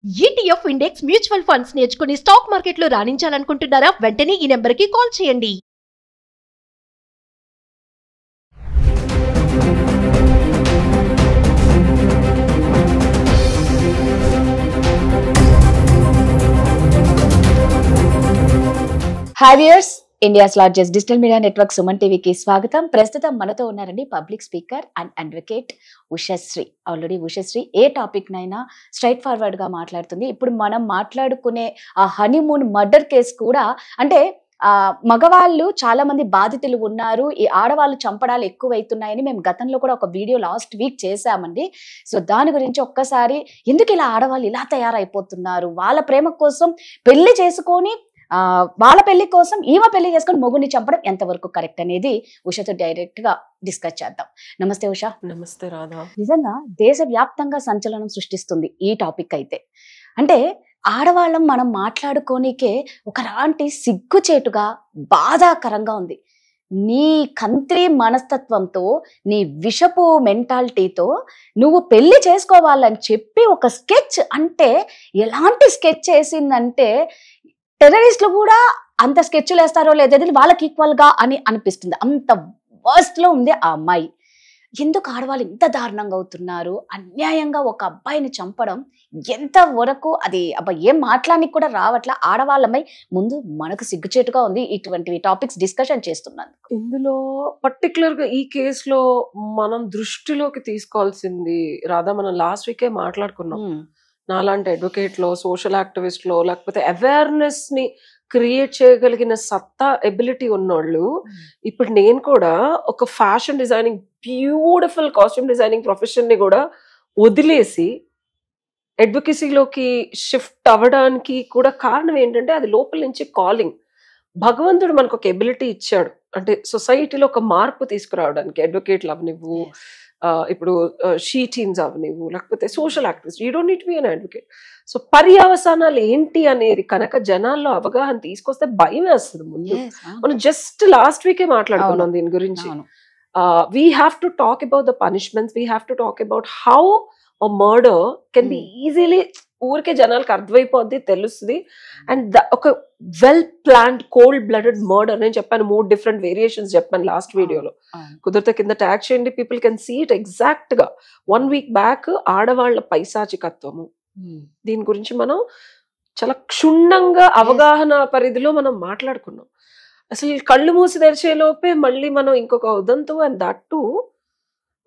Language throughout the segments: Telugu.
ETF ఇండెక్స్ మ్యూచువల్ ఫండ్స్ నేర్చుకుని స్టాక్ మార్కెట్లో రాణించాలనుకుంటున్నారా? వెంటనే ఈ నెంబర్కి కాల్ చేయండి. Hi viewers, India's largest digital media network Suman టీవీకి స్వాగతం. ప్రస్తుతం మనతో ఉన్నారండి public speaker and advocate Ushasri. Already Ushasri A topic నైనా స్ట్రైట్ ఫార్వర్డ్ గా మాట్లాడుతుంది. ఇప్పుడు మనం మాట్లాడుకునే ఆ హనీమూన్ మర్డర్ కేసు కూడా, అంటే మగవాళ్ళు చాలా మంది బాధితులు ఉన్నారు, ఈ ఆడవాళ్ళు చంపడాలు ఎక్కువైతున్నాయని మేము గతంలో కూడా ఒక వీడియో లాస్ట్ వీక్ చేశామండి. సో దాని గురించి ఒక్కసారి, ఎందుకు ఇలా ఆడవాళ్ళు ఇలా తయారైపోతున్నారు, వాళ్ళ ప్రేమ కోసం పెళ్లి చేసుకొని వాళ్ళ పెళ్లి కోసం ఈమె పెళ్లి చేసుకొని మొగుడిని చంపడం ఎంతవరకు కరెక్ట్ అనేది ఉషతో డైరెక్ట్ గా డిస్కస్ చేద్దాం. నమస్తే ఉష. నమస్తే రాధా. నిజంగా దేశవ్యాప్తంగా సంచలనం సృష్టిస్తుంది ఈ టాపిక్. అయితే అంటే ఆడవాళ్ళం మనం మాట్లాడుకోనికే ఒకలాంటి సిగ్గుచేటుగా బాధాకరంగా ఉంది. నీ కంత్రి మనస్తత్వంతో, నీ విషపు మెంటాలిటీతో నువ్వు పెళ్లి చేసుకోవాలని చెప్పి ఒక స్కెచ్, అంటే ఎలాంటి స్కెచ్ వేసిందంటే టెర్రరిస్టులు కూడా అంత స్కెచ్లు వేస్తారో లేదో వాళ్ళకి ఈక్వల్ గా అని అనిపిస్తుంది. అంత వర్స్ట్ లో ఉంది ఆ అమ్మాయి. ఎందుకు ఆడవాళ్ళు ఇంత దారుణంగా అవుతున్నారు? అన్యాయంగా ఒక అబ్బాయిని చంపడం ఎంత వరకు అది ఏం మాట్లాడానికి కూడా రావట్లా. ఆడవాళ్ళమై ముందు మనకు సిగ్గుచేటుగా ఉంది ఇటువంటి టాపిక్స్ డిస్కషన్ చేస్తున్నాను. ఇందులో పర్టికులర్ గా ఈ కేసులో మనం దృష్టిలోకి తీసుకోవాల్సింది రాధా, మనం లాస్ట్ వీకే మాట్లాడుకున్నాం. నాలాంటి అడ్వకేట్ లో, సోషల్ యాక్టివిస్ట్ లో, లేకపోతే అవేర్నెస్ ని క్రియేట్ చేయగలిగిన సత్తా, ఎబిలిటీ ఉన్నోళ్ళు, ఇప్పుడు నేను కూడా ఒక fashion designing, beautiful costume designing profession ని కూడా వదిలేసి అడ్వకసీలోకి షిఫ్ట్ అవ్వడానికి కూడా కారణం ఏంటంటే అది లోపల నుంచి కాలింగ్. భగవంతుడు మనకు ఒక ఎబిలిటీ ఇచ్చాడు, అంటే సొసైటీలో ఒక మార్పు తీసుకురావడానికి. అడ్వకేట్లు అవనివ్వు, ఇప్పుడు షీ టీమ్స్ అవనివ్వు, లేకపోతే social activist, you don't need be an advocate. So పర్యవసానాలు ఏంటి అనేది కనుక జనాల్లో అవగాహన తీసుకొస్తే భయం వేస్తుంది. ముందు మనం జస్ట్ లాస్ట్ వీకే మాట్లాడుకున్నాం దీని గురించి. We have to talk about the punishments, we have to talk about how a murder can be easily, ఊరికే జనాలకు అర్థమైపోద్ది, తెలుస్తుంది. అండ్ ఒక well planned cold blooded murder, నేను చెప్పాను 3 డిఫరెంట్ వేరియేషన్స్ చెప్పాను లాస్ట్ వీడియోలో. కుదిరితే కింద ట్యాగ్ చేయండి, people can see it exact గా. 1 వీక్ బ్యాక్ ఆడవాళ్ల పైశాచికత్వము, దీని గురించి మనం చాలా క్షుణ్ణంగా అవగాహన పరిధిలో మనం మాట్లాడుకున్నాం. అసలు కళ్ళు మూసి తెరిచే లోపే మళ్ళీ మనం ఇంకొక ఉదంతో, అండ్ దట్ టు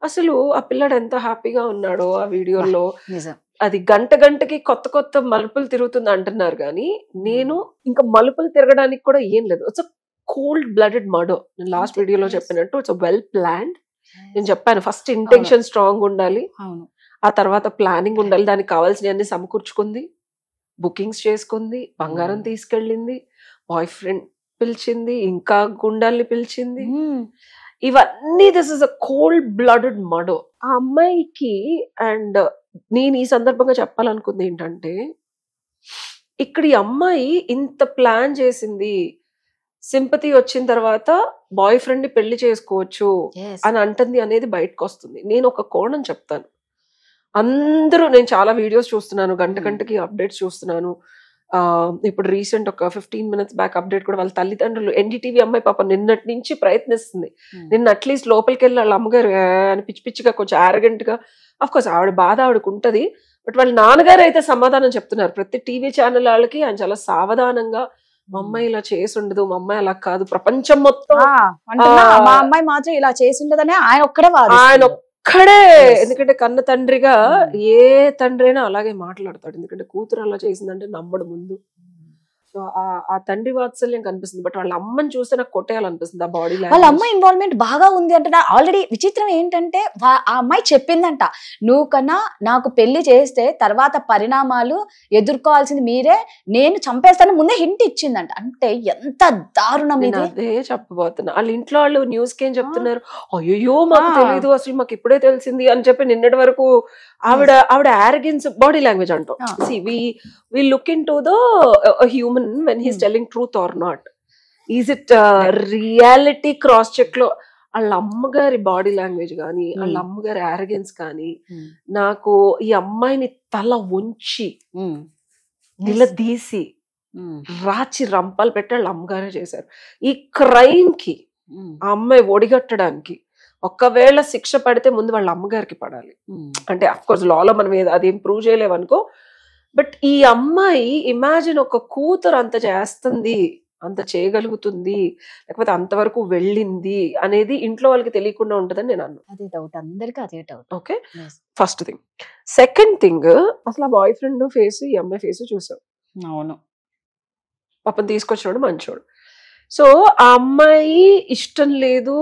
అసలు ఆ పిల్లడు ఎంత హ్యాపీగా ఉన్నాడో ఆ వీడియోలో. అది గంటకి కొత్త కొత్త మలుపులు తిరుగుతుంది అంటున్నారు, కానీ నేను ఇంకా మలుపులు తిరగడానికి కూడా ఏం లేదు. It's a cold blooded murder. నేను లాస్ట్ వీడియోలో చెప్పినట్టు ఇట్స్ వెల్ ప్లాన్డ్. నేను చెప్పాను ఫస్ట్ ఇంటెన్షన్ స్ట్రాంగ్ ఉండాలి, ఆ తర్వాత ప్లానింగ్ ఉండాలి. దానికి కావాల్సినవన్నీ సమకూర్చుకుంది, బుకింగ్స్ చేసుకుంది, బంగారం తీసుకెళ్ళింది, బాయ్ ఫ్రెండ్ పిలిచింది, ఇంకా గుండాల్ని పిలిచింది, ఇవన్నీ. This is a cold blooded murder. ఆ అమ్మాయికి, అండ్ నేను ఈ సందర్భంగా చెప్పాలనుకుంది ఏంటంటే, ఇక్కడ ఈ అమ్మాయి ఇంత ప్లాన్ చేసింది, సింపతి వచ్చిన తర్వాత బాయ్ ఫ్రెండ్ ని పెళ్లి చేసుకోవచ్చు అని అంటుంది అనేది బయటకు వస్తుంది. నేను ఒక కోణం చెప్తాను. అందరూ, నేను చాలా వీడియోస్ చూస్తున్నాను, గంటకి అప్డేట్స్ చూస్తున్నాను. ఇప్పుడు రీసెంట్ ఒక 15 minutes బ్యాక్ అప్డేట్ కూడా వాళ్ళ తల్లిదండ్రులు, ఎన్డీటీవీ అమ్మాయి పాప నిన్నటి నుంచి ప్రయత్నిస్తుంది. నిన్న అట్లీస్ట్ లోపలికి వెళ్ళి వాళ్ళ అమ్మగారు అని పిచ్చిగా కొంచెం ఆరగెంట్ గా, అఫ్ కోర్స్ ఆవిడ బాధ ఆవిడకు ఉంటది, బట్ వాళ్ళ నాన్నగారు అయితే సమాధానం చెప్తున్నారు ప్రతి టీవీ ఛానల్ వాళ్ళకి. ఆయన చాలా సావధానంగా, మా అమ్మాయి ఇలా చేసి ఉండదు, మా అమ్మాయి అలా కాదు, ప్రపంచం మొత్తం మా అమ్మాయి మాత్రం ఇలా చేసి ఉండదని ఆయన ఒక్కడే, ఎందుకంటే కన్న తండ్రిగా ఏ తండ్రి అయినా అలాగే మాట్లాడతాడు, ఎందుకంటే కూతురు అలా చేసిందంటే నమ్మడు ముందు. సో ఆ తండ్రి వాత్సల్యం కనిపిస్తుంది. బట్ వాళ్ళ అమ్మని చూస్తే నాకు కొట్టేయాలనిపిస్తుంది. ఆ బాడీ వాళ్ళ అమ్మ ఇన్వాల్వ్మెంట్ బాగా ఉంది అంటే. ఆల్రెడీ విచిత్రం ఏంటంటే ఆ అమ్మాయి చెప్పిందంట, నువ్వు కన్నా నాకు పెళ్లి చేస్తే తర్వాత పరిణామాలు ఎదుర్కోవాల్సింది మీరే, నేను చంపేస్తాను ముందే హింట్ ఇచ్చిందంట. అంటే ఎంత దారుణం ఇది. అదే చెప్పబోతున్నా. వాళ్ళ ఇంట్లో వాళ్ళు న్యూస్ కి ఏం చెప్తున్నారు, అయ్యో మాకు తెలియదు, అసలు మాకు ఇప్పుడే తెలిసింది అని చెప్పి నిన్నటి వరకు ఆవిడ ఆరగెన్స్ బాడీ లాంగ్వేజ్ అంటాం. See, we look into the human when he's telling truth or not. Is it reality cross check లో వాళ్ళ అమ్మగారి బాడీ లాంగ్వేజ్ కానీ వాళ్ళ అమ్మగారి ఆరగెన్స్ కానీ నాకు ఈ అమ్మాయిని తల ఉంచి నిలదీసి రాచి రంపాలు పెట్టి వాళ్ళ అమ్మగారే చేశారు. ఈ క్రైమ్ కి ఆ అమ్మాయి ఒడిగట్టడానికి ఒకవేళ శిక్ష పడితే ముందు వాళ్ళ అమ్మగారికి పడాలి. అంటే అఫ్ కోర్స్ లాలో మనం అదేం ప్రూవ్ చేయలేమనుకో, బట్ ఈ అమ్మాయి ఇమాజిన్ ఒక కూతురు అంత చేస్తుంది, అంత చేయగలుగుతుంది, లేకపోతే అంతవరకు వెళ్ళింది అనేది ఇంట్లో వాళ్ళకి తెలియకుండా ఉంటుందని నేను అన్నా. అదే డౌట్, అందరికీ అదే doubt. Okay, first thing. Second thing, అసలు ఆ బాయ్ ఫ్రెండ్ ఫేస్ ఈ అమ్మాయి ఫేస్ చూసాం. అవును, పాపం తీసుకొచ్చినాడు మంచోడు. సో ఆ అమ్మాయి ఇష్టం లేదు,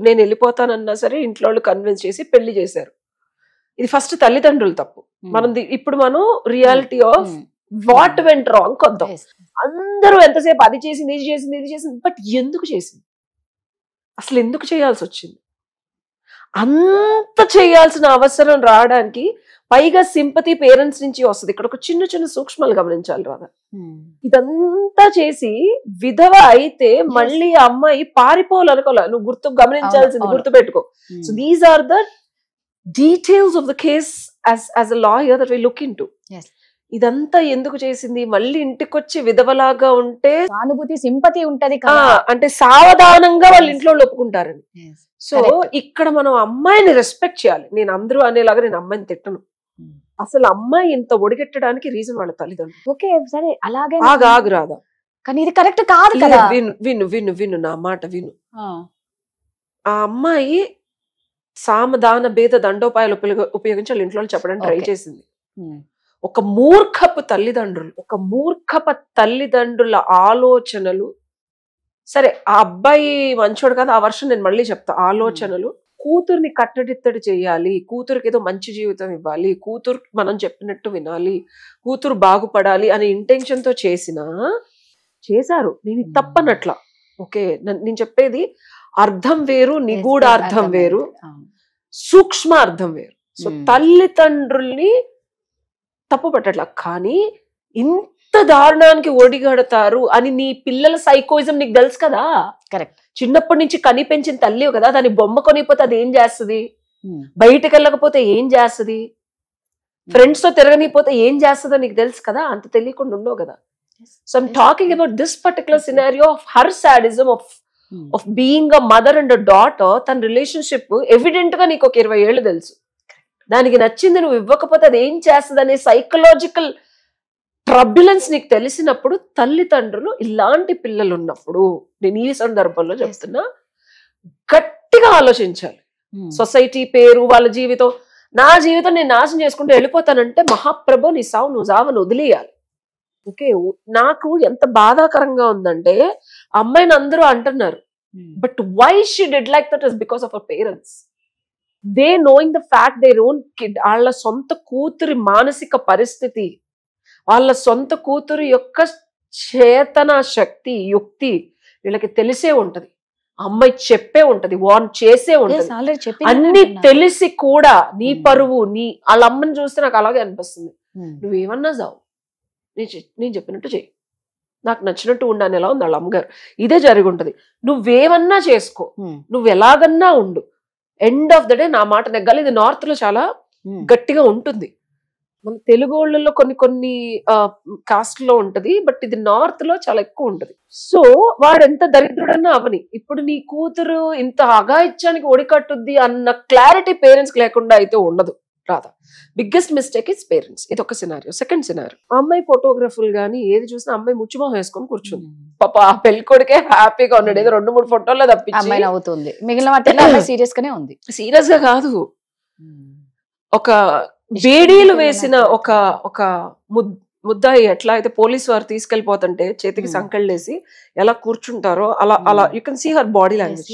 నేను వెళ్ళిపోతానన్నా సరే ఇంట్లో వాళ్ళు కన్విన్స్ చేసి పెళ్లి చేశారు. ఇది ఫస్ట్ తల్లిదండ్రులు తప్పు. ఇప్పుడు మనం reality of what went wrong కొద్దాం. అందరూ ఎంతసేపు అది చేసింది, ఇది చేసింది, ఇది చేసింది, బట్ ఎందుకు చేసింది, అసలు ఎందుకు చేయాల్సి వచ్చింది? అంత చేయాల్సిన అవసరం రావడానికి పైగా సింపతి పేరెంట్స్ నుంచి వస్తుంది. ఇక్కడ ఒక చిన్న చిన్న సూక్ష్మాలు గమనించాలి రాదా. ఇదంతా చేసి విధవ అయితే మళ్ళీ అమ్మాయి పారిపోవాలనుకోలే. నువ్వు గమనించాల్సింది, గుర్తు పెట్టుకో. So these are the details of the case as a lawyer that we look into. ఇదంతా ఎందుకు చేసింది? మళ్ళీ ఇంటికి వచ్చి విధవలాగా ఉంటే సానుభూతి, సింపతి ఉంటది, అంటే సావధానంగా వాళ్ళ ఇంట్లో ఒప్పుకుంటారని. సో ఇక్కడ మనం అమ్మాయిని రెస్పెక్ట్ చేయాలి. నేను అందరూ అనేలాగా నేను అమ్మాయిని తిట్టను. అసలు అమ్మాయి ఇంత ఒడిగెట్టడానికి రీజన్ వాళ్ళ తల్లిదండ్రులు. ఓకే సరే, అలాగే ఆగు రాదా, కానీ ఇది కరెక్ట్ కాదు కదా. విను నా మాట విను. ఆ అమ్మాయి సామదాన భేద దండోపాయాలు ఉపయోగించి వాళ్ళ ఇంట్లో చెప్పడానికి ట్రై చేసింది. ఒక మూర్ఖపు తల్లిదండ్రుల ఆలోచనలు, సరే ఆ అబ్బాయి మంచోడు కదా, ఆ వర్షం నేను మళ్ళీ చెప్తా. ఆలోచనలు కూతుర్ని కట్టడిత్తడి చేయాలి, కూతురికి ఏదో మంచి జీవితం ఇవ్వాలి, కూతురు మనం చెప్పినట్టు వినాలి, కూతురు బాగుపడాలి అనే ఇంటెన్షన్ తో చేశారు. నేను తప్పనట్లా. ఓకే, నేను చెప్పేది అర్థం వేరు, నిగూఢ అర్థం వేరు, సూక్ష్మ అర్థం వేరు. సో తల్లిదండ్రుల్ని తప్పు పట్టట్లా, కానీ ఇంత దారుణానికి ఒడిగడతారు అని నీ పిల్లల సైకోయిజం నీకు తెలుసు కదా. కరెక్ట్. చిన్నప్పటి నుంచి కని పెంచిన తల్లి కదా, దాని బొమ్మ కొనిపోతే అది ఏం చేస్తుంది, బయటకు వెళ్ళకపోతే ఏం చేస్తుంది, ఫ్రెండ్స్ తో తిరగనిపోతే ఏం చేస్తుందో నీకు తెలుసు కదా. అంత తెలియకుండా ఉండవు కదా. So I'm talking about this particular scenario of her sadism of being a mother and a daughter. తన రిలేషన్షిప్ ఎవిడెంట్ గా నీకు ఒక 20 ఏళ్ళు తెలుసు. దానికి నచ్చింది నువ్వు ఇవ్వకపోతే అది ఏం చేస్తుంది అనే సైకలాజికల్ ట్రబ్యులెన్స్ నీకు తెలిసినప్పుడు, తల్లిదండ్రులు ఇలాంటి పిల్లలు ఉన్నప్పుడు, నేను ఈ సందర్భంలో చెప్తున్నా, గట్టిగా ఆలోచించాలి. సొసైటీ పేరు, వాళ్ళ జీవితం, నా జీవితం నేను నాశనం చేసుకుంటూ వెళ్ళిపోతానంటే మహాప్రభు నీ సావు నువ్వు జావను వదిలేయాలి. ఓకే, నాకు ఎంత బాధాకరంగా ఉందంటే అమ్మాయిని అందరూ అంటున్నారు, but why she did like that is because of our parents. They knowing the fact their own kid, వాళ్ళ సొంత కూతురి మానసిక పరిస్థితి, వాళ్ళ సొంత కూతురు యొక్క చేతన శక్తి, యుక్తి వీళ్ళకి తెలిసే ఉంటది. అమ్మాయి చెప్పే ఉంటది, వార్న్ చేసే ఉంటది. అన్ని తెలిసి కూడా నీ పరువు, వాళ్ళ అమ్మని చూస్తే నాకు అలాగే అనిపిస్తుంది. నువ్వేమన్నా చావు, నేను చెప్పినట్టు చెయ్యి, నాకు నచ్చినట్టు ఉండాలని ఎలా ఉంది వాళ్ళ అమ్మగారు. ఇదే జరిగి ఉంటది. నువ్వేమన్నా చేసుకో, నువ్వు ఎలాగన్నా ఉండు, ఎండ్ ఆఫ్ ద డే నా మాట నెగ్గాలి. ఇది నార్త్ లో చాలా గట్టిగా ఉంటుంది. మన తెలుగు వాళ్ళలో కొన్ని కాస్ట్ లో ఉంటది, బట్ ఇది నార్త్ లో చాలా ఎక్కువ ఉంటది. సో వాడు ఎంత దరిద్రుడన్నా అవని, ఇప్పుడు నీ కూతురు ఇంత అఘాయిత్యానికి ఒడికట్టుద్ది అన్న క్లారిటీ పేరెంట్స్ లేకుండా అయితే ఉండదు రాదా. Biggest mistake is parents. ఇది ఒక సినారియో. సెకండ్ సినారియో, అమ్మాయి ఫోటోగ్రఫీలు గానీ ఏది చూసినా అమ్మాయి ముచ్చిమోహం వేసుకొని కూర్చుంది. పాప ఆ పెళ్లి కొడుకే హ్యాపీగా ఉన్నాడు, ఏదో 2-3 ఫోటోల్లో తప్పించి అవుతుంది. మిగిలిన సీరియస్ గానే ఉంది. సీరియస్ గా కాదు, ఒక బేడీలు వేసిన ఒక ముద్దాయి ఎట్లా అయితే పోలీసు వారు తీసుకెళ్లిపోతుంటే చేతికి సంకళ్ళేసి ఎలా కూర్చుంటారో అలా you can see her body language,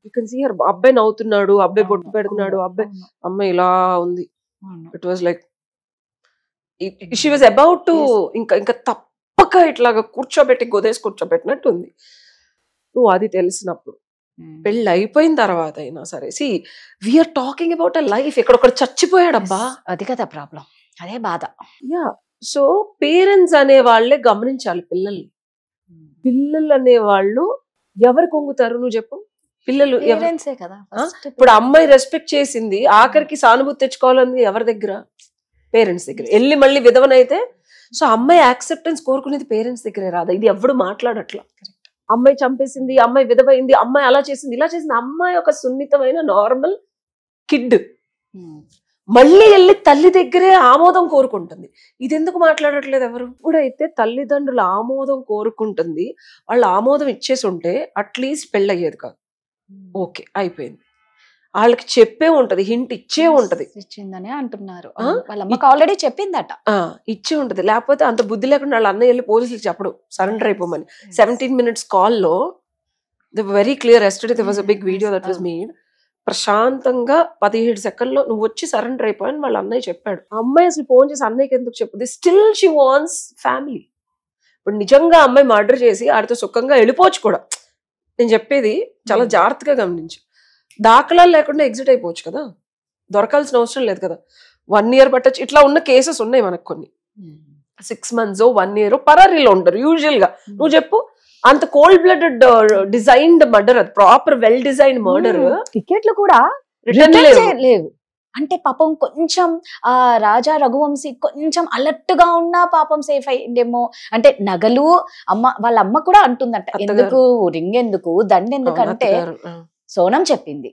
you can see her. అబ్బాయి నవ్వుతున్నాడు, అబ్బాయి బొట్టు పెడుతున్నాడు, అమ్మాయి ఇలా ఉంది. It was like she was about to ఇంకా తప్పక ఇట్లాగా కూర్చోబెట్టి గొదేసి కూర్చోబెట్టినట్టు ఉంది. నువ్వు అది తెలిసినప్పుడు, పెళ్ళి అయిపోయిన తర్వాత అయినా సరే, see we're talking about a life. ఎక్కడొక్కడ చచ్చిపోయాడబ్బా, అది కదా ప్రాబ్లం, అదే బాధ. యా, సో పేరెంట్స్ అనే వాళ్ళే గమనించాలి పిల్లల్ని. పిల్లలు అనే వాళ్ళు ఎవరు కొంగుతారు నువ్వు చెప్పు? పిల్లలు పేరెంట్సే కదా ఇప్పుడు అమ్మాయి రెస్పెక్ట్ చేసింది, ఆఖరికి సానుభూతి తెచ్చుకోవాలని ఎవరి దగ్గర? పేరెంట్స్ దగ్గర. వెళ్ళి మళ్ళీ విధవనైతే సో అమ్మాయి యాక్సెప్టెన్స్ కోరుకునేది పేరెంట్స్ దగ్గరే రాదా? ఇది ఎవడు మాట్లాడట్లా. అమ్మాయి చంపేసింది, అమ్మాయి విధవైంది, అమ్మాయి అలా చేసింది ఇలా చేసింది. అమ్మాయి ఒక సున్నితమైన నార్మల్ కిడ్ మళ్ళీ వెళ్ళి తల్లి దగ్గరే ఆమోదం కోరుకుంటుంది. ఇది ఎందుకు మాట్లాడట్లేదు ఎవరు? ఇప్పుడైతే తల్లిదండ్రుల ఆమోదం కోరుకుంటుంది, వాళ్ళు ఆమోదం ఇచ్చేసి ఉంటే అట్లీస్ట్ పెళ్ళయ్యేది కాదు. ఓకే అయిపోయింది, వాళ్ళకి చెప్పే ఉంటది, హింట్ ఇచ్చే ఉంటది. ఇచ్చిందని అంటున్నారు. వాళ్ళ అమ్మకి ఆల్రెడీ చెప్పిందట, ఇచ్చే ఉంటది. లేకపోతే అంత బుద్ధి లేకుండా వాళ్ళ అన్నయ్య వెళ్ళి పోలీసులకు చెప్పడు సరెండర్ అయిపోమని. 17 minutes కాల్లో very clear. Yesterday there was a big video that was made. ప్రశాంతంగా 17 సెకండ్లో నువ్వు వచ్చి సరెండర్ అయిపోయని వాళ్ళ అన్నయ్య చెప్పాడు. అమ్మాయి అసలు ఫోన్ చేసి అన్నయ్యకి ఎందుకు చెప్పుది? Still she wants family. ఇప్పుడు నిజంగా అమ్మాయి మర్డర్ చేసి ఆడితో సుఖంగా వెళ్ళిపోవచ్చు కూడా. నేను చెప్పేది చాలా జాగ్రత్తగా గమనించు. దాఖలాలు లేకుండా ఎగ్జిట్ అయిపోవచ్చు కదా, దొరకాల్సిన అవసరం లేదు కదా. 1 year పట్టచ్చు. ఇట్లా ఉన్న కేసెస్ ఉన్నాయి మనకు కొన్ని. 6 months 1 year పరారీలో ఉంటారు యూజువల్ గా. నువ్వు చెప్పు, అంత కోల్డ్ బ్లడెడ్ డిజైన్డ్ మర్డర్, అది ప్రాపర్ వెల్ డిజైన్ మర్డర్. టికెట్లు కూడా రిటర్న్ లేవు. అంటే పాపం కొంచెం ఆ రాజా రఘువంశీ కొంచెం అలర్ట్ గా ఉన్నా పాపం సేఫ్ అయ్యిందేమో. అంటే నగలు వాళ్ళ అమ్మ కూడా అంటుందంట, ఎందుకు రింగ్ ఎందుకు దండ ఎందుకు అంటే సోనం చెప్పింది.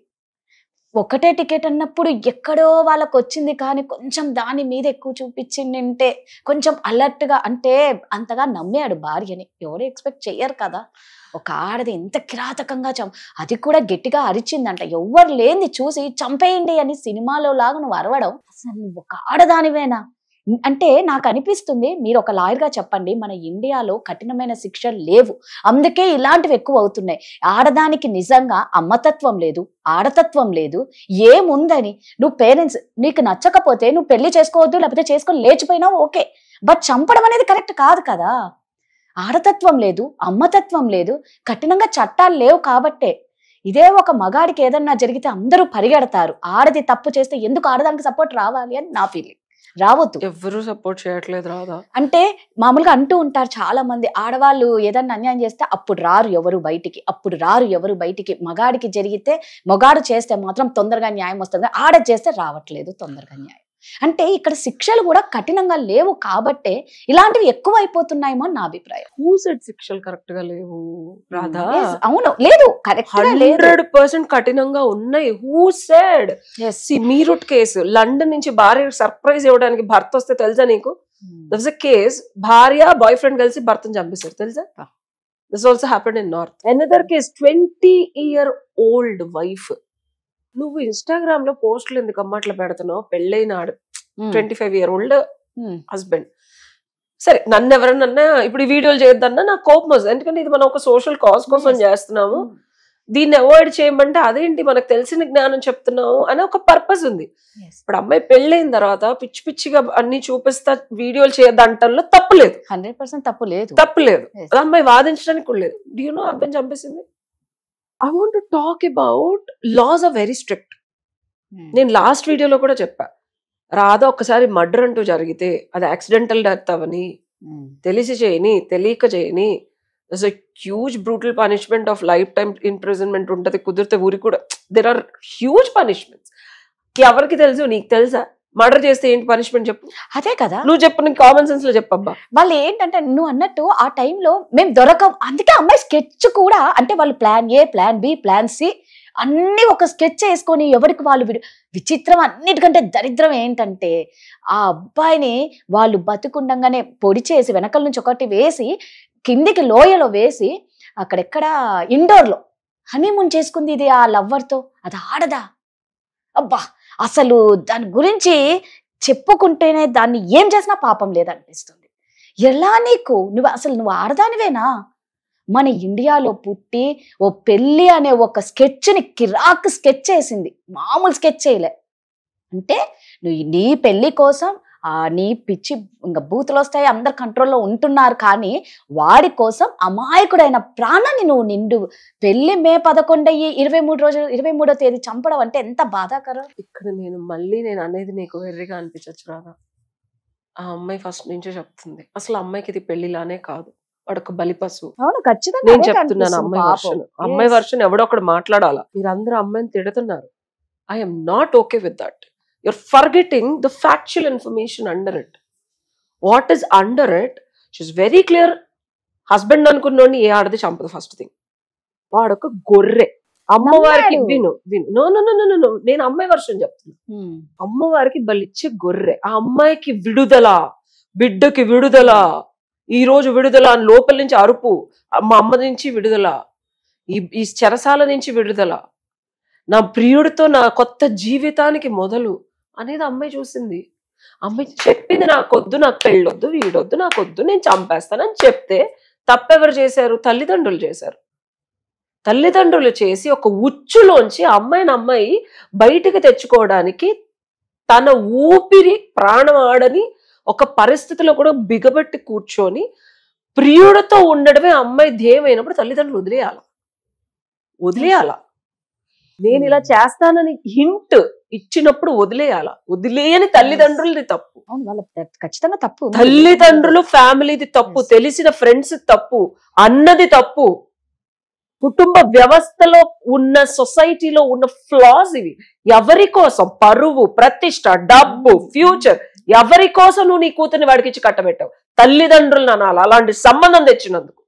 ఒకటే టికెట్ అన్నప్పుడు ఎక్కడో వాళ్ళకు వచ్చింది, కానీ కొంచెం దాని మీద ఎక్కువ చూపించిందంటే కొంచెం అలర్ట్ గా, అంటే అంతగా నమ్మాడు భార్యని. ఎవరు ఎక్స్పెక్ట్ చెయ్యరు కదా. ఒక ఆడది ఎంత కిరాతకంగా అది కూడా గట్టిగా అరిచిందంట. ఎవ్వరు లేని చూసి చంపేయండి అని సినిమాలో లాగా నువ్వు అరవడం, అసలు నువ్వు ఒక ఆడదానివేనా? అంటే నాకు అనిపిస్తుంది, మీరు ఒక లాయర్ గా చెప్పండి, మన ఇండియాలో కఠినమైన శిక్షలు లేవు, అందుకే ఇలాంటివి ఎక్కువ అవుతున్నాయి. ఆడదానికి నిజంగా అమ్మతత్వం లేదు, ఆడతత్వం లేదు, ఏముందని. నువ్వు పేరెంట్స్ నీకు నచ్చకపోతే నువ్వు పెళ్లి చేసుకోవద్దు, లేకపోతే చేసుకొని లేచిపోయినావు ఓకే, బట్ చంపడం అనేది కరెక్ట్ కాదు కదా. ఆడతత్వం లేదు, అమ్మతత్వం లేదు, కఠినంగా చట్టాలు లేవు కాబట్టే. ఇదే ఒక మగాడికి ఏదన్నా జరిగితే అందరూ పరిగెడతారు. ఆడది తప్పు చేస్తే ఎందుకు ఆడదానికి సపోర్ట్ రావాలి అని నా ఫీలింగ్. రావద్దు, ఎవరు సపోర్ట్ చేయట్లేదు రాదా. అంటే మామూలుగా అంటూ ఉంటారు చాలా మంది, ఆడవాళ్ళు ఏదన్నా అన్యాయం చేస్తే అప్పుడు రారు ఎవరు బయటికి. మగాడికి జరిగితే, మగాడు చేస్తే మాత్రం తొందరగా న్యాయం వస్తుంది, ఆడ చేస్తే రావట్లేదు తొందరగా న్యాయం. అంటే ఇక్కడ శిక్షలు కూడా కఠినంగా లేవు కాబట్టే ఇలాంటివి ఎక్కువ అయిపోతున్నాయేమో అని నా అభిప్రాయం. హూ సెడ్ శిక్షలు కరెక్ట్ గా లేవు రాధా? అవును, లేదు, కరెక్ట్ 100% కఠినంగా ఉన్నాయి. Who said? Meerut case, London నుంచి భార్య సర్ప్రైజ్ ఇవ్వడానికి భర్త వస్తే తెలుసా నీకు? దట్ వాస్ అ కేస్, భార్య బాయ్ ఫ్రెండ్ కలిసి భర్తను చంపేశారు తెలుసా? This also happened in north. Another case, 20-year-old wife. నువ్వు ఇన్స్టాగ్రామ్ లో పోస్టులు ఎందుకు అమ్మ అట్లా పెడుతున్నావు? పెళ్ళైనాడు 25-year-old హస్బెండ్. సరే, నన్ను ఎవరన్నా ఇప్పుడు ఈ వీడియోలు చేయొద్దన్నా నాకు కోపం వస్తుంది, ఎందుకంటే ఇది మనం ఒక సోషల్ కాజ్ కోసం చేస్తున్నాము. దీన్ని అవాయిడ్ చేయమంటే అదేంటి మనకు తెలిసిన జ్ఞానం చెప్తున్నాము అనే ఒక పర్పస్ ఉంది. ఇప్పుడు అమ్మాయి పెళ్ళైన తర్వాత పిచ్చి పిచ్చిగా అన్ని చూపిస్తా వీడియోలు చేయొద్దంటల్లో తప్పులేదు, 100% తప్పులేదు. అమ్మాయి వాదించడానికి కూడా లేదు. డూ యు నో అబ్బాయిని చంపేసింది? I want to talk about laws are very strict. నేను లాస్ట్ వీడియోలో కూడా చెప్పా, రాధా ఒక్కసారి మర్డర్ అంటూ జరిగితే అది యాక్సిడెంటల్ డెత్ అవని, తెలిసి చేయని తెలియక చేయని, that's a huge brutal punishment of life time imprisonment ఉంటుంది, కుదిరితే ఊరి కూడా. There are huge punishments. ఎవరికి తెలుసు? నీకు తెలుసా? మర్డర్ చేస్తే ఏంటి పనిష్మెంట్ చెప్పు? అదే కదా, నువ్వు చెప్పు, నీకు కామన్ సెన్స్ లో చెప్పబ్బా. వాళ్ళు ఏంటంటే నువ్వు అన్నట్టు ఆ టైంలో మేము దొరకం, అందుకే అమ్మాయి స్కెచ్ కూడా, అంటే వాళ్ళు plan A, plan B, plan C అన్ని ఒక స్కెచ్ వేసుకొని ఎవరికి వాళ్ళు విచిత్రం. అన్నిటికంటే దరిద్రం ఏంటంటే ఆ అబ్బాయిని వాళ్ళు బతుకుండగానే పొడి చేసి వెనకల నుంచి ఒకటి వేసి కిందికి లోయలో వేసి అక్కడెక్కడ ఇండోర్ లో హనీమూన్ చేసుకుంది ఇది ఆ లవ్వర్ తో. అది ఆడదా? అబ్బా, అసలు దాని గురించి చెప్పుకుంటేనే దాన్ని ఏం చేసినా పాపం లేదనిపిస్తుంది. ఎలా నువ్వు ఆడదానివేనా? మన ఇండియాలో పుట్టి ఓ పెళ్లి అనే ఒక స్కెచ్ని కిరాక్ స్కెచ్ చేసింది, మామూలు స్కెచ్ చేయలే. అంటే నువ్వు నీ పెళ్లి కోసం నీ పిచ్చి ఇంకా బూతులు వస్తాయి, అందరు కంట్రోల్లో ఉంటున్నారు, కానీ వాడి కోసం అమాయకుడైన ప్రాణాన్ని నువ్వు నిండు పెళ్లి మే 11 23వ తేదీ చంపడం అంటే ఎంత బాధాకరం. ఇక్కడ నేను అనేది నీకు వెర్రిగా అనిపించచ్చు రాదా? ఆ అమ్మాయి ఫస్ట్ నుంచే చెప్తుంది, అసలు అమ్మాయికి ఇది పెళ్లిలానే కాదు, వాడొక బలిపశు. అవును ఖచ్చితంగా నేను అదే చెప్తున్నాను కనిపిస్తుంది అమ్మాయి పాపం. వర్షన్. అమ్మాయి Yes. వర్షన్ ఎవడో ఒకడు మాట్లాడాలా. మీరందరూ అమ్మాయిని తిడుతున్నారు. I'm not okay with that. You're forgetting the factual information under it. What is under it? She is very clear. Husband అనుకున్నోడిని ఏ ఆడది చంపదు. ఫస్ట్ థింగ్, వాడొక గొర్రె. అమ్మవారికి నమ్మాడు. విను విను no no no no no నేను అమ్మాయి వర్షన్ చెప్తున్నా. Hmm. అమ్మవారికి బలిచ్చే గొర్రె. ఆ అమ్మాయికి విడుదల, బిడ్డకి విడుదల, ఈ రోజు విడుదల అని లోపల నుంచి అరుపు, మా అమ్మ నుంచి విడుదల, ఈ చెరసాల నుంచి విడుదల, నా ప్రియుడితో నా కొత్త జీవితానికి మొదలు అనేది అమ్మాయి చూసింది. అమ్మాయి చెప్పింది, నాకొద్దు, నాకు పెళ్ళొద్దు, వీడొద్దు, నాకొద్దు, నేను చంపేస్తానని చెప్తే తప్పెవరు చేశారు? తల్లిదండ్రులు చేశారు. తల్లిదండ్రులు చేసి ఒక ఉచ్చులోంచి అమ్మాయి బయటికి తెచ్చుకోవడానికి తన ఊపిరి ప్రాణం ఆడని ఒక పరిస్థితిలో కూడా బిగబట్టి కూర్చొని ప్రియుడితో ఉండడమే అమ్మాయి ధ్యేయమైనప్పుడు తల్లిదండ్రులు వదిలేయాల. నేను ఇలా చేస్తానని హింట్ ఇచ్చినప్పుడు వదిలేయని తల్లిదండ్రులది తప్పు. అవును వాళ్ళ ఖచ్చితంగా తప్పు ఉంది. తల్లిదండ్రులు ఫ్యామిలీది తప్పు, తెలిసిన ఫ్రెండ్స్ తప్పు, అన్నది తప్పు, కుటుంబ వ్యవస్థలో ఉన్న సొసైటీలో ఉన్న ఫ్లాస్ ఇవి. ఎవరి కోసం? పరువు, ప్రతిష్ట, డబ్బు, ఫ్యూచర్. ఎవరి కోసం నువ్వు నీ కూతుర్ని వాడికి ఇచ్చి కట్టబెట్టావు? తల్లిదండ్రులను అనాలి. అలాంటి సంబంధం తెచ్చినందుకు,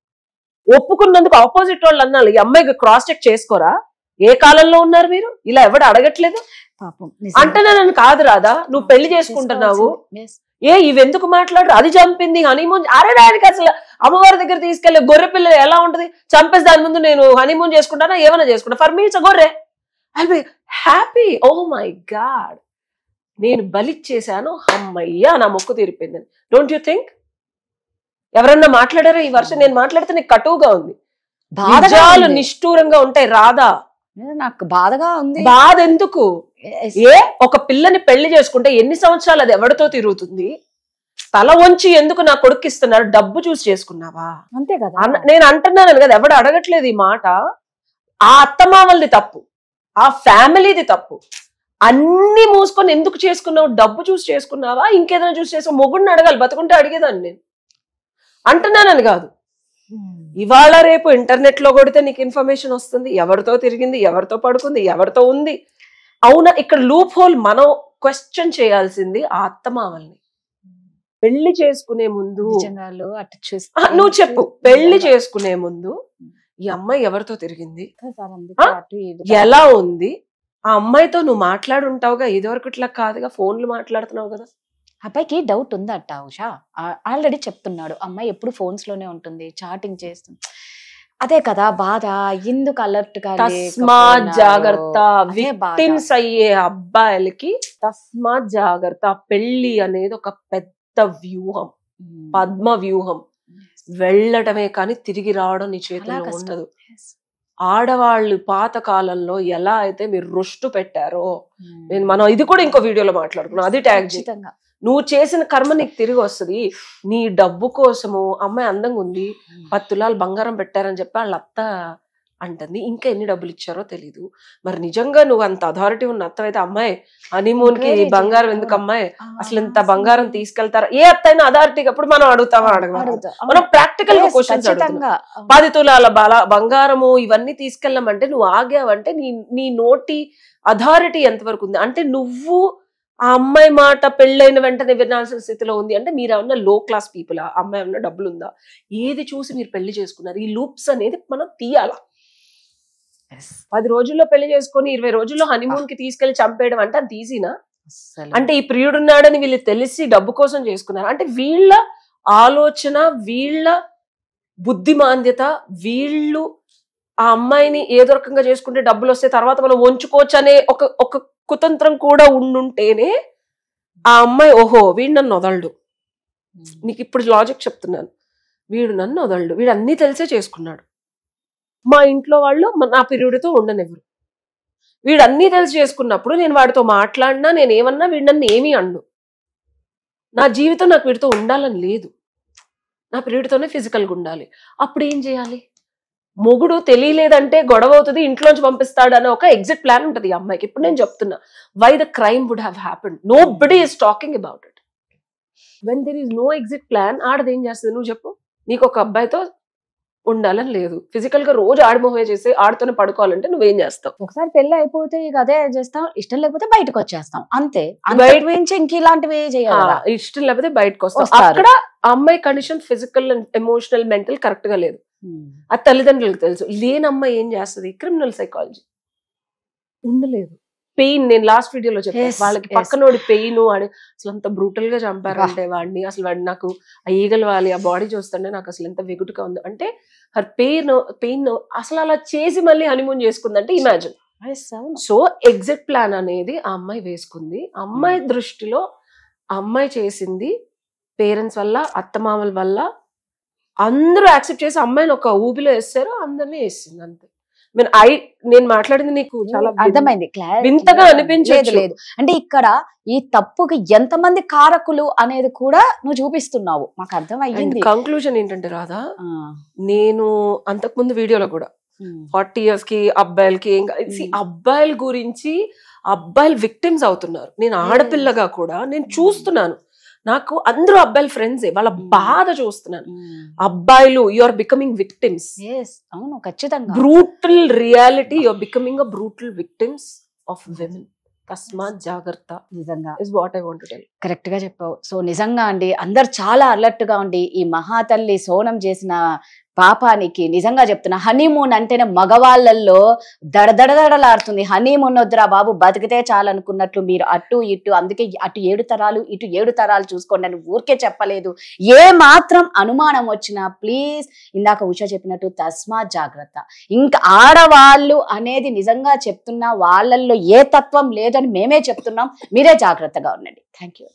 ఒప్పుకున్నందుకు ఆపోజిట్ వాళ్ళు అన్నాలి. ఈ అమ్మాయికి క్రాస్ చెక్ చేసుకోరా? ఏ కాలంలో ఉన్నారు మీరు? ఇలా ఎవడు అడగట్లేదు. పాపం అంటే నన్ను కాదు రాదా, నువ్వు పెళ్లి చేసుకుంటున్నావు, ఇవెందుకు మాట్లాడరు? అది చంపింది హనీమూన్. అరే దానికి అసలు అమ్మవారి దగ్గర తీసుకెళ్లే గొర్రె పిల్ల ఎలా ఉంటది? చంపేసి దాని ముందు నేను హనీమూన్ చేసుకుంటానా, ఏమైనా చేసుకుంటా, ఫర్ మీ ఇట్స్ గొర్రె, I be happy. Oh my god, నేను బలిచ్చేసాను, అమ్మయ్యా నా మొక్కు తీరిపోయిందని. Don't you think? ఎవరన్నా మాట్లాడారా ఈ వర్షం? నేను మాట్లాడితే నీకు కటువుగా ఉంది. నిజాలు నిష్ఠూరంగా ఉంటాయి రాదా. నాకు బాధగా ఉంది. బాధ ఎందుకు? ఒక పిల్లని పెళ్లి చేసుకుంటే ఎన్ని సంవత్సరాలు అది ఎవరితో తిరుగుతుంది? తల వంచి ఎందుకు నా కొడుకు ఇస్తున్నారు? డబ్బు చూసి చేసుకున్నావా? అంతే కదా. నేను అంటున్నాను కదా, ఎవడు అడగట్లేదు ఈ మాట. ఆ అత్తమామలది తప్పు, ఆ ఫ్యామిలీది తప్పు. అన్ని మూసుకొని ఎందుకు చేసుకున్నావు? డబ్బు చూసి చేసుకున్నావా, ఇంకేదైనా చూసి చేసుకున్నావు? మొగుడిని అడగాలి, బతుకుంటే అడిగేదాన్ని నేను. అంటున్నానని కాదు, ఇవాళ రేపు ఇంటర్నెట్ లో కొడితే నీకు ఇన్ఫర్మేషన్ వస్తుంది, ఎవరితో తిరిగింది, ఎవరితో పడుకుంది, ఎవరితో ఉంది. అవునా, ఇక్కడ లూప్ హోల్ మనం క్వశ్చన్ చేయాల్సింది ఆ అత్తమామల్ని. పెళ్లి చేసుకునే ముందు నువ్వు చెప్పు, పెళ్లి చేసుకునే ముందు ఈ అమ్మాయి ఎవరితో తిరిగింది, ఎలా ఉంది, ఆ అమ్మాయితో నువ్వు మాట్లాడుంటావుగా, ఇదివరకు ఇట్లా కాదుగా, ఫోన్లు మాట్లాడుతున్నావు కదా. అబ్బాయికి డౌట్ ఉందట ఉషా, ఆల్రెడీ చెప్తున్నాడు, అమ్మాయి ఎప్పుడు ఫోన్స్ లోనే ఉంటుంది, చాటింగ్ చేస్తుంది. అదే కదా బాధ. ఎందుకు అలర్ట్ గా తస్మాత్ జాగ్రత్త. విక్టిమ్స్ అయ్యే అబ్బాయిలకి తస్మాత్ జాగ్రత్త. పెళ్లి అనేది ఒక పెద్ద వ్యూహం, పద్మ వ్యూహం. వెళ్ళటమే కానీ తిరిగి రావడం నీ చేతిలో ఉండదు. ఆడవాళ్ళు పాత కాలంలో ఎలా అయితే మీరు రొష్టు పెట్టారో, మనం ఇది కూడా ఇంకో వీడియోలో మాట్లాడుకున్నాం, అది ట్యాగ్ చేయి. నువ్వు చేసిన కర్మ నీకు తిరిగి వస్తుంది. నీ డబ్బు కోసము అమ్మాయి అందంగా ఉంది, 10 తులాలు బంగారం పెట్టారని చెప్పి వాళ్ళ అత్త అంటుంది, ఇంకా ఎన్ని డబ్బులు ఇచ్చారో తెలీదు. మరి నిజంగా నువ్వు అంత అథారిటీ ఉన్న అత్త అయితే అమ్మాయి హనీమూన్ కి బంగారం ఎందుకు అమ్మాయి, అసలు ఇంత బంగారం తీసుకెళ్తారా? ఏ అత్త అయినా అథారిటీ అప్పుడు మనం అడుగుతామా? మనం ప్రాక్టికల్ గా క్వశ్చన్స్ అడుగుతాం. 10 తులాల బంగారము ఇవన్నీ తీసుకెళ్ళమంటే నువ్వు ఆగావంటే నీ నోటి అథారిటీ ఎంతవరకు ఉంది? అంటే నువ్వు ఆ అమ్మాయి మాట పెళ్ళైన వెంటనే వినాల్సిన స్థితిలో ఉంది అంటే మీరు ఏమన్నా లో క్లాస్ పీపుల్, ఆ అమ్మాయి ఏమన్నా డబ్బులు ఉందా? ఏది చూసి మీరు పెళ్లి చేసుకున్నారు? ఈ లూప్స్ అనేది మనం తీయాలా. 10 రోజుల్లో పెళ్లి చేసుకొని 20 రోజుల్లో హనీమూన్ కి తీసుకెళ్లి చంపేయడం అంటే అంత ఈజీనా? అంటే ఈ ప్రియుడున్నాడని వీళ్ళు తెలిసి డబ్బు కోసం చేసుకున్నారు అంటే వీళ్ళ ఆలోచన, వీళ్ళ బుద్ధిమాంద్యత, వీళ్ళు ఆ అమ్మాయిని ఏదో రకంగా చేసుకుంటే డబ్బులు వస్తే తర్వాత మనం వంచుకోవచ్చు అనే ఒక కుతంత్రం కూడా ఉండుంటేనే ఆ అమ్మాయి ఓహో వీడు నన్ను వదలడు. నీకు ఇప్పుడు లాజిక్ చెప్తున్నాను, వీడు నన్ను వదలడు, వీడు అన్నీ తెలిసే చేసుకున్నాడు, మా ఇంట్లో వాళ్ళు నా పిరియుడితో ఉండనివ్వరు, వీడు అన్నీ తెలిసి చేసుకున్నప్పుడు నేను వాడితో మాట్లాడినా నేను ఏమన్నా వీడు నన్ను ఏమీ అండు, నా జీవితం నాకు వీడితో ఉండాలని లేదు, నా పిరియుడితోనే ఫిజికల్గా ఉండాలి. అప్పుడు ఏం చేయాలి? మొగుడు తెలియలేదంటే గొడవ అవుతుంది, ఇంట్లోంచి పంపిస్తాడు అనే ఒక ఎగ్జిట్ ప్లాన్ ఉంటుంది ఈ అమ్మాయికి. ఇప్పుడు నేను చెప్తున్నా, why the crime would have happened, nobody is talking about it. When there is no exit plan, ఆడది ఏం చేస్తుంది నువ్వు చెప్పు? నీకు ఒక అబ్బాయితో ఉండాలని లేదు, ఫిజికల్ గా రోజు ఆడమోహే చేసి ఆడుతూనే పడుకోవాలంటే నువ్వేం చేస్తావు? ఒకసారి పెళ్లి అయిపోతే ఇక అదే చేస్తాం, ఇష్టం లేకపోతే బయటకు వచ్చేస్తాం అంతే. బయట నుంచి ఇంక ఇలాంటివి చేయాలి, ఇష్టం లేకపోతే బయటకు వస్తాం. వస్తారు. అక్కడ అమ్మాయి condition physical emotional mental correct గా లేదు, అది తల్లిదండ్రులకు తెలుసు. లేని అమ్మాయి ఏం చేస్తుంది? క్రిమినల్ సైకాలజీ ఉండలేదు. పెయిన్, నేను లాస్ట్ వీడియోలో చెప్పాను, Yes, వాళ్ళకి yes. పక్కనోడి పెయిన్, వాడు అసలు అంత బ్రూటల్ గా చంపారంటే వాడిని, అసలు వాడు నాకు ఆ ఈగలు వాలి ఆ బాడీ చూస్తుంటే నాకు అసలు ఎంత వెగుటుగా ఉంది అంటే, హర్ పెయిన్ అసలు అలా చేసి మళ్ళీ హనీమూన్ చేసుకుందంటే ఇమాజిన్. సో ఎగ్జిట్ ప్లాన్ అనేది ఆ అమ్మాయి వేసుకుంది. అమ్మాయి దృష్టిలో అమ్మాయి చేసింది పేరెంట్స్ వల్ల, అత్తమామల వల్ల అందరూ యాక్సెప్ట్ చేసి అమ్మాయిని ఒక ఊబిలో వేస్తారు, అందరినీ వేసింది అంతే. నేను మాట్లాడింది నీకు చాలా అర్థమైంది, వింతగా అనిపించలేదు. లేదు అంటే ఇక్కడ ఈ తప్పుకి ఎంతమంది కారకులు అనేది కూడా నువ్వు చూపిస్తున్నావు, మాకు అర్థం అయ్యింది. కంక్లూజన్ ఏంటంటే రాధా, నేను అంతకుముందు వీడియోలో కూడా 40 years కి అబ్బాయిలకి అబ్బాయిల గురించి, అబ్బాయిలు విక్టిమ్స్ అవుతున్నారు. నేను ఆడపిల్లగా కూడా నేను చూస్తున్నాను, నాకు అందరూ అబ్బాయిల ఫ్రెండ్సే, వాళ్ళ బాధ చూస్తున్నాను. అబ్బాయిలు యు ఆర్ బికమింగ్ విక్టిమ్స్. అవును, ఖచ్చితంగా brutal reality, you are becoming a brutal victims of women. తస్మాత్ జాగ్రత్త, నిజంగా is what I want to tell. Correct గా చెప్పావు. సో నిజంగా అండి, అందరు చాలా అలర్ట్ గా ఉండి ఈ మహాతల్లి సోనం చేసిన పాపానికి నిజంగా చెప్తున్నా, హనీమూన్ అంటేనే మగవాళ్ళల్లో దడదడదడలాడుతుంది. హనీమూన్ వద్దురా బాబు, బతికితే చాలనుకున్నట్లు మీరు అటు ఇటు, అందుకే అటు 7 తరాలు ఇటు 7 తరాలు చూసుకోండి అని ఊరికే చెప్పలేదు. ఏ మాత్రం అనుమానం వచ్చినా ప్లీజ్ ఇందాక ఉష చెప్పినట్టు తస్మాత్ జాగ్రత్త. ఇంకా ఆడవాళ్ళు అనేది నిజంగా చెప్తున్నా, వాళ్ళల్లో ఏ తత్వం లేదని మేమే చెప్తున్నాం, మీరే జాగ్రత్తగా ఉండండి. Thank you.